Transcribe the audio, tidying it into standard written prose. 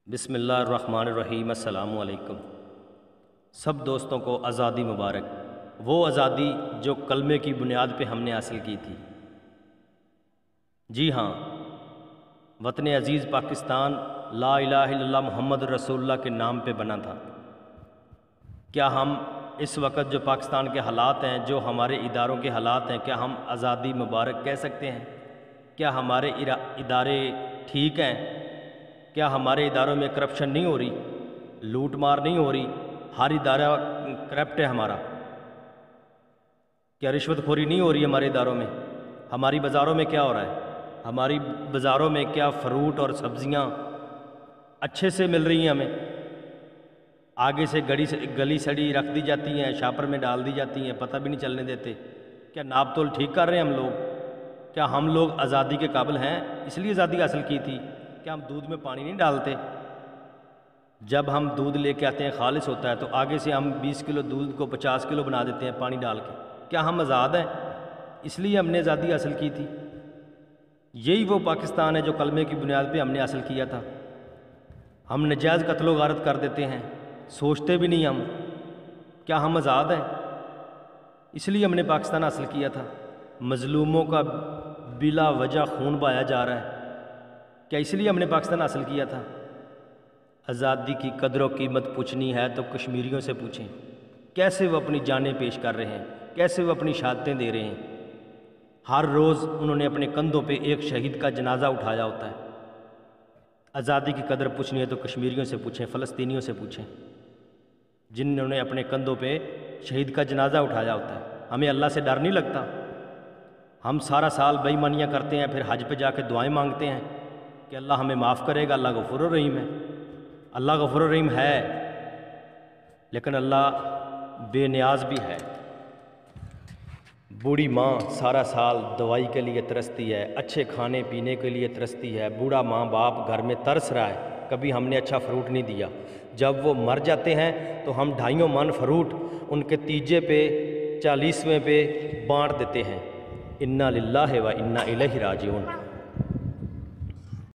بسم اللہ الرحمن الرحیم۔ السلام علیکم۔ سب دوستوں کو آزادی مبارک، وہ آزادی جو کلمے کی بنیاد پہ ہم نے حاصل کی تھی۔ جی ہاں، وطن عزیز پاکستان لا الہ الا اللہ محمد رسول اللہ کے نام پہ بنا تھا۔ کیا ہم اس وقت جو پاکستان کے حالات ہیں، جو ہمارے اداروں کے حالات ہیں، کیا ہم آزادی مبارک کہہ سکتے ہیں؟ کیا ہمارے ادارے ٹھیک ہیں؟ کیا ہمارے اداروں میں کرپشن نہیں ہو رہی، لوٹ مار نہیں ہو رہی؟ ہر ادارہ کرپٹ ہے ہمارا؟ کیا رشوت خوری نہیں ہو رہی ہمارے اداروں میں؟ ہماری بازاروں میں کیا ہو رہا ہے؟ ہماری بازاروں میں کیا فروٹ اور سبزیاں اچھے سے مل رہی ہیں ہمیں؟ آگے سے گلی سڑی رکھ دی جاتی ہیں، شاپر میں ڈال دی جاتی ہیں، پتہ بھی نہیں چلنے دیتے۔ کیا ناپ تول ٹھیک کر رہے ہیں ہم لوگ؟ کیا ہم لوگ آزادی کے قابل ہیں؟ اس لیے آزادی حاصل کی تھی۔ کیا ہم دودھ میں پانی نہیں ڈالتے؟ جب ہم دودھ لے کے آتے ہیں خالص ہوتا ہے تو آگے سے ہم 20 کلو دودھ کو 50 کلو بنا دیتے ہیں پانی ڈال کے۔ کیا ہم آزاد ہیں؟ اس لیے ہم نے آزادی حاصل کی تھی۔ یہی وہ پاکستان ہے جو کلمے کی بنیاد پہ ہم نے حاصل کیا تھا۔ ہم نجائز قتل و غارت کر دیتے ہیں، سوچتے بھی نہیں ہم۔ کیا ہم آزاد ہیں؟ اس لیے ہم نے پاکستان حاصل کیا تھا۔ مظلوموں کا بلا وجہ خون بہایا جا رہا ہے، کیا اس لیے ہم نے پاکستان حاصل کیا تھا؟ آزادی کی قدر و قیمت پوچھنی ہے تو کشمیریوں سے پوچھیں، کیسے وہ اپنی جانیں پیش کر رہے ہیں، کیسے وہ اپنی شہادتیں دے رہے ہیں۔ ہر روز انہوں نے اپنے کندھوں پہ ایک شہید کا جنازہ اٹھایا ہوتا ہے۔ آزادی کی قدر پوچھنی ہے تو کشمیریوں سے پوچھیں، فلسطینیوں سے پوچھیں، جنہوں نے اپنے کندھوں پہ شہید کا جنازہ اٹھایا ہوتا ہے۔ ہمیں اللہ سے ڈر نہیں لگتا؟ ہم سارا سال بے ایمانیاں کرتے ہیں، پھر حج پہ جا کے دعائیں مانگتے ہیں کہ اللہ ہمیں معاف کرے گا۔ اللہ غفور الرحیم ہے، اللہ غفور الرحیم ہے، لیکن اللہ بے نیاز بھی ہے۔ بوڑھی ماں سارا سال دوائی کے لیے ترستی ہے، اچھے کھانے پینے کے لیے ترستی ہے۔ بوڑھا ماں باپ گھر میں ترس رہا ہے، کبھی ہم نے اچھا فروٹ نہیں دیا۔ جب وہ مر جاتے ہیں تو ہم 2.5 من فروٹ ان کے تیجے پہ 40ویں پہ بانٹ دیتے ہیں۔ انا للہ و انا الیہ راجعون۔